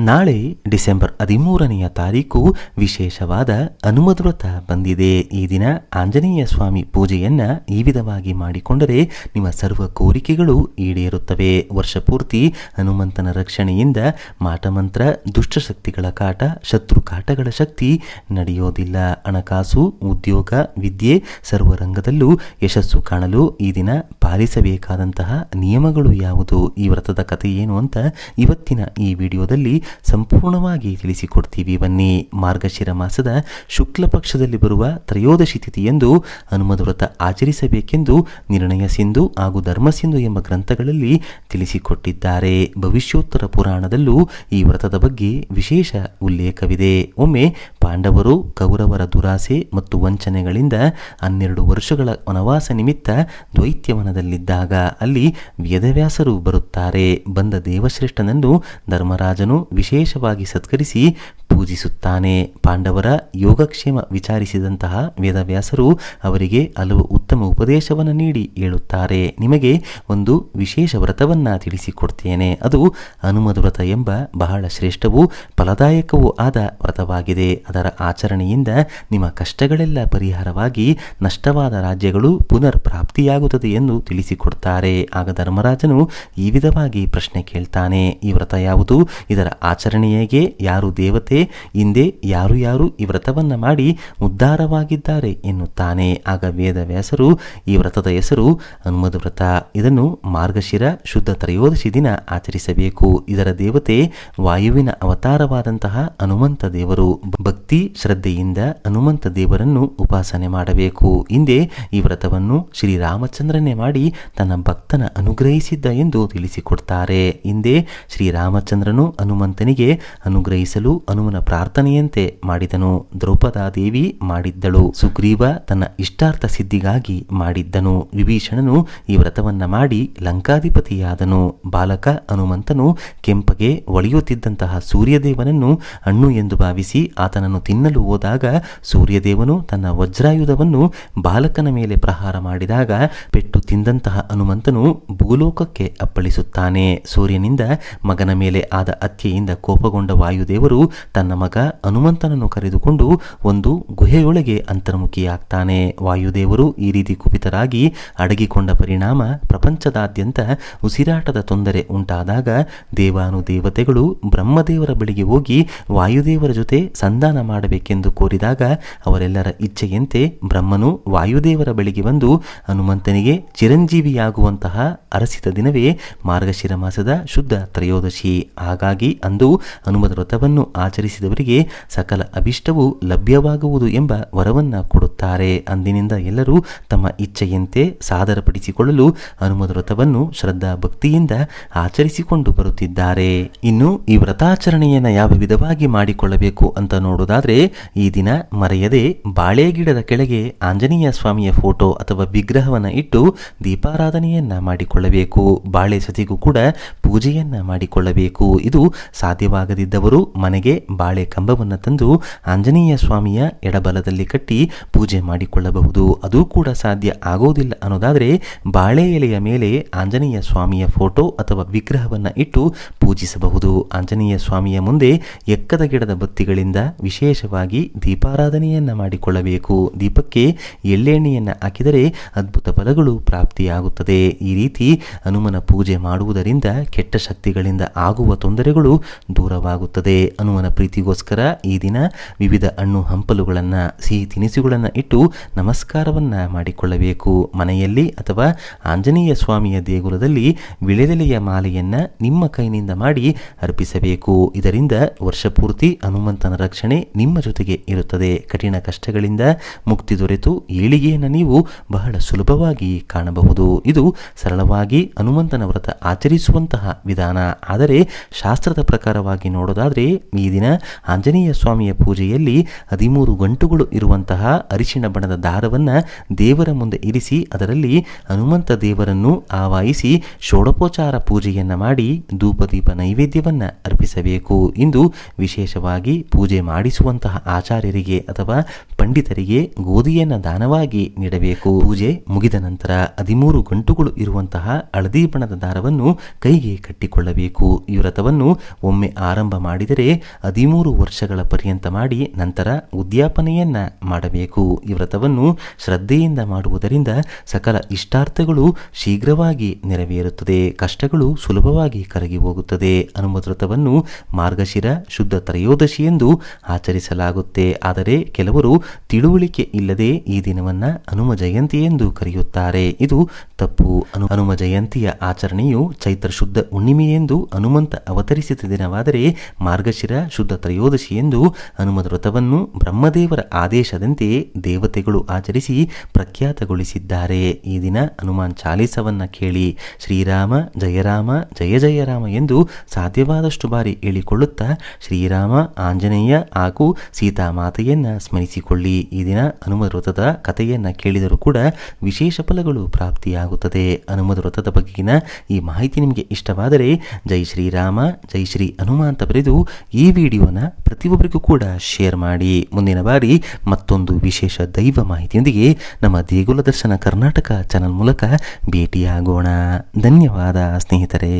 ನಾಳೆ ಡಿಸೆಂಬರ್ 13ನೆಯ ತಾರೀಕು ವಿಶೇಷವಾದ ಹನುಮದ್ ವ್ರತ ಬಂದಿದೆ. ಈ ದಿನ ಆಂಜನೇಯ ಸ್ವಾಮಿ ಪೂಜೆಯನ್ನ ಈ ವಿಧವಾಗಿ ಮಾಡಿಕೊಂಡರೆ ನಿಮ್ಮ ಸರ್ವ ಕೋರಿಕೆಗಳು ಈಡೇರುತ್ತವೆ. ವರ್ಷ ಪೂರ್ತಿ ಹನುಮಂತನ ರಕ್ಷಣೆಯಿಂದ ಮಾಟಮಂತ್ರ, ದುಷ್ಟಶಕ್ತಿಗಳ ಕಾಟ, ಶತ್ರು ಕಾಟಗಳ ಶಕ್ತಿ ನಡೆಯೋದಿಲ್ಲ. ಹಣಕಾಸು, ಉದ್ಯೋಗ, ವಿದ್ಯೆ ಸರ್ವ ರಂಗದಲ್ಲೂ ಯಶಸ್ಸು ಕಾಣಲು ಈ ದಿನ ಪಾಲಿಸಬೇಕಾದಂತಹ ನಿಯಮಗಳು ಯಾವುದು, ಈ ವ್ರತದ ಕಥೆ ಏನು ಅಂತ ಇವತ್ತಿನ ಈ ವಿಡಿಯೋದಲ್ಲಿ ಸಂಪೂರ್ಣವಾಗಿ ತಿಳಿಸಿಕೊಡ್ತೀವಿ. ಬನ್ನಿ. ಮಾರ್ಗಶಿರ ಮಾಸದ ಶುಕ್ಲ ಪಕ್ಷದಲ್ಲಿ ಬರುವ ತ್ರಯೋದಶಿ ತಿಥಿಯಂದು ಹನುಮದ್ ವ್ರತ ಆಚರಿಸಬೇಕೆಂದು ನಿರ್ಣಯ ಸಿಂಧು ಹಾಗೂ ಧರ್ಮಸಿಂಧು ಎಂಬ ಗ್ರಂಥಗಳಲ್ಲಿ ತಿಳಿಸಿಕೊಟ್ಟಿದ್ದಾರೆ. ಭವಿಷ್ಯೋತ್ತರ ಪುರಾಣದಲ್ಲೂ ಈ ವ್ರತದ ಬಗ್ಗೆ ವಿಶೇಷ ಉಲ್ಲೇಖವಿದೆ. ಒಮ್ಮೆ ಪಾಂಡವರು ಕೌರವರ ದುರಾಸೆ ಮತ್ತು ವಂಚನೆಗಳಿಂದ 12 ವರ್ಷಗಳ ವನವಾಸ ನಿಮಿತ್ತ ದ್ವೈತ್ಯವನದಲ್ಲಿದ್ದಾಗ ಅಲ್ಲಿ ವೇದವ್ಯಾಸರು ಬರುತ್ತಾರೆ. ಬಂದ ದೇವಶ್ರೇಷ್ಠನನ್ನು ಧರ್ಮರಾಜನು ವಿಶೇಷವಾಗಿ ಸತ್ಕರಿಸಿ ಪೂಜಿಸುತ್ತಾನೆ. ಪಾಂಡವರ ಯೋಗಕ್ಷೇಮ ವಿಚಾರಿಸಿದಂತಹ ವೇದವ್ಯಾಸರು ಅವರಿಗೆ ಹಲವು ಉತ್ತಮ ಉಪದೇಶವನ್ನು ನೀಡಿ ಹೇಳುತ್ತಾರೆ, ನಿಮಗೆ ಒಂದು ವಿಶೇಷ ವ್ರತವನ್ನ ತಿಳಿಸಿಕೊಡ್ತೇನೆ. ಅದು ಹನುಮದ್ ವ್ರತ ಎಂಬ ಬಹಳ ಶ್ರೇಷ್ಠವೂ ಫಲದಾಯಕವೂ ಆದ ವ್ರತವಾಗಿದೆ. ಅದರ ಆಚರಣೆಯಿಂದ ನಿಮ್ಮ ಕಷ್ಟಗಳೆಲ್ಲ ಪರಿಹಾರವಾಗಿ ನಷ್ಟವಾದ ರಾಜ್ಯಗಳು ಪುನರ್ ಪ್ರಾಪ್ತಿಯಾಗುತ್ತದೆ ಎಂದು ತಿಳಿಸಿಕೊಡ್ತಾರೆ. ಆಗ ಧರ್ಮರಾಜನು ಈ ವಿಧವಾಗಿ ಪ್ರಶ್ನೆ ಕೇಳ್ತಾನೆ, ಈ ವ್ರತ ಯಾವುದು, ಇದರ ಆಚರಣೆ ಹೇಗೆ, ಯಾರು ದೇವತೆ, ಹಿಂದೆ ಯಾರು ಯಾರು ಈ ವ್ರತವನ್ನ ಮಾಡಿ ಉದ್ಧಾರವಾಗಿದ್ದಾರೆ ಎನ್ನುತ್ತಾನೆ. ಆಗ ವೇದವ್ಯಾಸರು ಈ ವ್ರತದ ಹೆಸರು ಹನುಮದ್ ವ್ರತ. ಇದನ್ನು ಮಾರ್ಗಶಿರ ಶುದ್ಧ ತ್ರಯೋದಶಿ ದಿನ ಆಚರಿಸಬೇಕು. ಇದರ ದೇವತೆ ವಾಯುವಿನ ಅವತಾರವಾದಂತಹ ಹನುಮಂತ ದೇವರು. ಭಕ್ತಿ ಶ್ರದ್ಧೆಯಿಂದ ಹನುಮಂತ ದೇವರನ್ನು ಉಪಾಸನೆ ಮಾಡಬೇಕು. ಹಿಂದೆ ಈ ವ್ರತವನ್ನು ಶ್ರೀರಾಮಚಂದ್ರನೇ ಮಾಡಿ ತನ್ನ ಭಕ್ತನ ಅನುಗ್ರಹಿಸಿದ್ದ ಎಂದು ತಿಳಿಸಿಕೊಡ್ತಾರೆ. ಹಿಂದೆ ಶ್ರೀರಾಮಚಂದ್ರನು ಹನುಮಂತನಿಗೆ ಅನುಗ್ರಹಿಸಲು ಹನುಮನ ಪ್ರಾರ್ಥನೆಯಂತೆ ಮಾಡಿದನು. ದ್ರೌಪದಾದೇವಿ ಮಾಡಿದ್ದಳು. ಸುಗ್ರೀವ ತನ್ನ ಇಷ್ಟಾರ್ಥ ಸಿದ್ಧಿಗಾಗಿ ಮಾಡಿದ್ದನು. ವಿಭೀಷಣನು ಈ ವ್ರತವನ್ನ ಮಾಡಿ ಲಂಕಾಧಿಪತಿಯಾದನು. ಬಾಲಕ ಹನುಮಂತನು ಕೆಂಪಗೆ ಒಳೆಯುತ್ತಿದ್ದಂತಹ ಸೂರ್ಯದೇವನನ್ನು ಹಣ್ಣು ಎಂದು ಭಾವಿಸಿ ಆತನನ್ನು ತಿನ್ನಲು ಹೋದಾಗ ಸೂರ್ಯದೇವನು ತನ್ನ ವಜ್ರಾಯುಧವನ್ನು ಬಾಲಕನ ಮೇಲೆ ಪ್ರಹಾರ ಮಾಡಿದಾಗ ಪೆಟ್ಟು ತಿಂದಂತಹ ಹನುಮಂತನು ಭೂಲೋಕಕ್ಕೆ ಅಪ್ಪಳಿಸುತ್ತಾನೆ. ಸೂರ್ಯನಿಂದ ಮಗನ ಮೇಲೆ ಆದ ಹತ್ಯೆಯಿಂದ ಕೋಪಗೊಂಡ ವಾಯುದೇವರು ತನ್ನ ಮಗ ಹನುಮಂತನನ್ನು ಕರೆದುಕೊಂಡು ಒಂದು ಗುಹೆಯೊಳಗೆ ಅಂತರ್ಮುಖಿಯಾಗ್ತಾನೆ. ವಾಯುದೇವರು ಈ ರೀತಿ ಕುಪಿತರಾಗಿ ಅಡಗಿಕೊಂಡ ಪರಿಣಾಮ ಪ್ರಪಂಚದಾದ್ಯಂತ ಉಸಿರಾಟದ ತೊಂದರೆ ಉಂಟಾದಾಗ ದೇವಾನುದೇವತೆಗಳು ಬ್ರಹ್ಮದೇವರ ಬಳಿಗೆ ಹೋಗಿ ವಾಯುದೇವರ ಜೊತೆ ಸಂಧಾನ ಮಾಡಬೇಕೆಂದು ಕೋರಿದಾಗ ಅವರೆಲ್ಲರ ಇಚ್ಛೆಯಂತೆ ಬ್ರಹ್ಮನು ವಾಯುದೇವರ ಬಳಿಗೆ ಬಂದು ಹನುಮಂತನಿಗೆ ಚಿರಂಜೀವಿಯಾಗುವಂತಹ ಅರಸಿದ ದಿನವೇ ಮಾರ್ಗಶಿರ ಮಾಸದ ಶುದ್ಧ ತ್ರಯೋದಶಿ. ಹಾಗಾಗಿ ಅಂದು ಹನುಮದ್ ವ್ರತವನ್ನು ಆಚರಿಸಿದವರಿಗೆ ಸಕಲ ಅಭಿಷ್ಟವೂ ಲಭ್ಯವಾಗುವುದು ಎಂಬ ವರವನ್ನ ಕೊಡುತ್ತಾರೆ. ಅಂದಿನಿಂದ ಎಲ್ಲರೂ ತಮ್ಮ ಇಚ್ಛೆಯಂತೆ ಸಾದರಪಡಿಸಿಕೊಳ್ಳಲು ಹನುಮದ್ ವ್ರತವನ್ನು ಶ್ರದ್ಧಾ ಭಕ್ತಿಯಿಂದ ಆಚರಿಸಿಕೊಂಡು ಬರುತ್ತಿದ್ದಾರೆ. ಇನ್ನು ಈ ವ್ರತಾಚರಣೆಯನ್ನು ಯಾವ ವಿಧವಾಗಿ ಮಾಡಿಕೊಳ್ಳಬೇಕು ಅಂತ ನೋಡುವುದಾದ್ರೆ, ಈ ದಿನ ಮರೆಯದೆ ಬಾಳೆ ಗಿಡದ ಕೆಳಗೆ ಆಂಜನೇಯ ಸ್ವಾಮಿಯ ಫೋಟೋ ಅಥವಾ ವಿಗ್ರಹವನ್ನು ಇಟ್ಟು ದೀಪಾರಾಧನೆಯನ್ನ ಮಾಡಿಕೊಳ್ಳಬೇಕು. ಬಾಳೆ ಸತಿಗೂ ಕೂಡ ಪೂಜೆಯನ್ನ ಮಾಡಿಕೊಳ್ಳಬೇಕು. ಇದು ಸಾಧ್ಯವಾಗದಿದ್ದವರು ಮನೆಗೆ ಬಾಳೆ ಕಂಬವನ್ನು ತಂದು ಆಂಜನೇಯ ಸ್ವಾಮಿಯ ಎಡಬಲದಲ್ಲಿ ಕಟ್ಟಿ ಪೂಜೆ ಮಾಡಿಕೊಳ್ಳಬಹುದು. ಅದು ಕೂಡ ಸಾಧ್ಯ ಆಗೋದಿಲ್ಲ ಅನ್ನೋದಾದರೆ ಬಾಳೆ ಎಲೆಯ ಮೇಲೆ ಆಂಜನೇಯ ಸ್ವಾಮಿಯ ಫೋಟೋ ಅಥವಾ ವಿಗ್ರಹವನ್ನು ಇಟ್ಟು ಪೂಜಿಸಬಹುದು. ಆಂಜನೇಯ ಸ್ವಾಮಿಯ ಮುಂದೆ ಎಕ್ಕದ ಗಿಡದ ಬತ್ತಿಗಳಿಂದ ವಿಶೇಷವಾಗಿ ದೀಪಾರಾಧನೆಯನ್ನ ಮಾಡಿಕೊಳ್ಳಬೇಕು. ದೀಪಕ್ಕೆ ಎಳ್ಳೆಣ್ಣೆಯನ್ನು ಹಾಕಿದರೆ ಅದ್ಭುತ ಫಲಗಳು ಪ್ರಾಪ್ತಿಯಾಗುತ್ತದೆ. ಈ ರೀತಿ ಹನುಮನ ಪೂಜೆ ಮಾಡುವುದರಿಂದ ಕೆಟ್ಟ ಶಕ್ತಿಗಳಿಂದ ಆಗುವ ತೊಂದರೆಗಳು ದೂರವಾಗುತ್ತದೆ. ಹನುಮನ ಪ್ರೀತಿಗೋಸ್ಕರ ಈ ದಿನ ವಿವಿಧ ಹಣ್ಣು ಹಂಪಲುಗಳನ್ನು, ಸಿಹಿ ತಿನಿಸುಗಳನ್ನು ಇಟ್ಟು ನಮಸ್ಕಾರವನ್ನ ಮಾಡಿಕೊಳ್ಳಬೇಕು. ಮನೆಯಲ್ಲಿ ಅಥವಾ ಆಂಜನೇಯ ಸ್ವಾಮಿಯ ದೇಗುಲದಲ್ಲಿ ವಿಳೆದೆಲೆಯ ಮಾಲೆಯನ್ನ ನಿಮ್ಮ ಕೈನಿಂದ ಮಾಡಿ ಅರ್ಪಿಸಬೇಕು. ಇದರಿಂದ ವರ್ಷಪೂರ್ತಿ ಹನುಮಂತನ ರಕ್ಷಣೆ ನಿಮ್ಮ ಜೊತೆಗೆ ಇರುತ್ತದೆ. ಕಠಿಣ ಕಷ್ಟಗಳಿಂದ ಮುಕ್ತಿ ದೊರೆತು ಏಳಿಗೆಯನ್ನು ನೀವು ಬಹಳ ಸುಲಭವಾಗಿ ಕಾಣಬಹುದು. ಇದು ಸರಳವಾಗಿ ಹನುಮಂತನ ವ್ರತ ಆಚರಿಸುವಂತಹ ವಿಧಾನ. ಆದರೆ ಶಾಸ್ತ್ರದ ಪ್ರಕಾರವಾಗಿ ನೋಡೋದಾದ್ರೆ ಈ ದಿನ ಆಂಜನೇಯ ಸ್ವಾಮಿಯ ಪೂಜೆಯಲ್ಲಿ 13 ಗಂಟುಗಳು ಇರುವಂತಹ ಅರಿಶಿಣ ಬಣ್ಣದ ದಾರವನ್ನ ದೇವರ ಮುಂದೆ ಇರಿಸಿ ಅದರಲ್ಲಿ ಹನುಮಂತ ದೇವರನ್ನು ಆವಾಹಿಸಿ ಷೋಡಪೋಚಾರ ಪೂಜೆಯನ್ನ ಮಾಡಿ ಧೂಪದೀಪ ನೈವೇದ್ಯವನ್ನ ಅರ್ಪಿಸಬೇಕು. ಇಂದು ವಿಶೇಷವಾಗಿ ಪೂಜೆ ಮಾಡಿಸುವಂತಹ ಆಚಾರ್ಯರಿಗೆ ಅಥವಾ ಪಂಡಿತರಿಗೆ ಗೋಧಿಯನ್ನು ದಾನವಾಗಿ ನೀಡಬೇಕು. ಪೂಜೆ ಮುಗಿದ ನಂತರ 13 ಗಂಟುಗಳು ಇರುವಂತಹ ಹಳದಿ ಬಣ್ಣದ ದಾರವನ್ನು ಕೈಗೆ ಕಟ್ಟಿಕೊಳ್ಳಬೇಕು. ಈ ವ್ರತವನ್ನು ಒಮ್ಮೆ ಆರಂಭ ಮಾಡಿದರೆ 13 ವರ್ಷಗಳ ಪರ್ಯಂತ ಮಾಡಿ ನಂತರ ಉದ್ಯಾಪನೆಯನ್ನ ಮಾಡಬೇಕು. ಈ ವ್ರತವನ್ನು ಶ್ರದ್ಧೆಯಿಂದ ಮಾಡುವುದರಿಂದ ಸಕಲ ಇಷ್ಟಾರ್ಥಗಳು ಶೀಘ್ರವಾಗಿ ನೆರವೇರುತ್ತದೆ, ಕಷ್ಟಗಳು ಸುಲಭವಾಗಿ ಕರಗಿ ಹೋಗುತ್ತದೆ. ಹನುಮದ್ ವ್ರತವನ್ನು ಮಾರ್ಗಶಿರ ಶುದ್ಧ ತ್ರಯೋದಶಿ ಎಂದು ಆಚರಿಸಲಾಗುತ್ತೆ. ಆದರೆ ಕೆಲವರು ತಿಳುವಳಿಕೆ ಇಲ್ಲದೆ ಈ ದಿನವನ್ನ ಹನುಮ ಜಯಂತಿ ಎಂದು ಕರೆಯುತ್ತಾರೆ. ಇದು ತಪ್ಪು. ಹನುಮ ಜಯಂತಿಯ ಆಚರಣೆಯು ಚೈತ್ರ ಶುದ್ಧ ಹುಣ್ಣಿಮೆ ಎಂದು ಹನುಮಂತ ಅವತರಿಸಿದ ದಿನವಾದರೆ ಮಾರ್ಗಶಿರ ಶುದ್ಧ ತ್ರಯೋದಶಿ ಎಂದು ಹನುಮದ್ ವ್ರತವನ್ನು ಬ್ರಹ್ಮದೇವರ ಆದೇಶದಂತೆ ದೇವತೆಗಳು ಆಚರಿಸಿ ಪ್ರಖ್ಯಾತಗೊಳಿಸಿದ್ದಾರೆ. ಈ ದಿನ ಹನುಮಾನ್ ಚಾಲೀಸವನ್ನ ಕೇಳಿ ಶ್ರೀರಾಮ ಜಯ ಜಯ ರಾಮ ಎಂದು ಸಾಧ್ಯವಾದಷ್ಟು ಬಾರಿ ಹೇಳಿಕೊಳ್ಳುತ್ತಾ ಶ್ರೀರಾಮ, ಆಂಜನೇಯ ಹಾಗೂ ಸೀತಾಮಾತೆಯನ್ನ ಸ್ಮರಿಸಿಕೊಳ್ಳಿ. ಈ ದಿನ ಹನುಮದ್ ವ್ರತದ ಕಥೆಯನ್ನ ಕೇಳಿದರೂ ಕೂಡ ವಿಶೇಷ ಫಲಗಳು ಪ್ರಾಪ್ತಿಯಾಗುತ್ತದೆ. ಹನುಮದ್ ವ್ರತದ ಬಗೆಗಿನ ಈ ಮಾಹಿತಿ ನಿಮಗೆ ಇಷ್ಟವಾದರೆ ಜೈ ಶ್ರೀರಾಮ ಜೈ ಶ್ರೀ ಹನುಮ ಅಂತ ಬರೆದು ಈ ವಿಡಿಯೋನ ಪ್ರತಿಯೊಬ್ಬರಿಗೂ ಕೂಡ ಶೇರ್ ಮಾಡಿ. ಮುಂದಿನ ಬಾರಿ ಮತ್ತೊಂದು ವಿಶೇಷ ದೈವ ಮಾಹಿತಿಯೊಂದಿಗೆ ನಮ್ಮ ದೇಗುಲ ದರ್ಶನ ಕರ್ನಾಟಕ ಚಾನಲ್ ಮೂಲಕ ಭೇಟಿಯಾಗೋಣ. ಧನ್ಯವಾದ ಸ್ನೇಹಿತರೆ.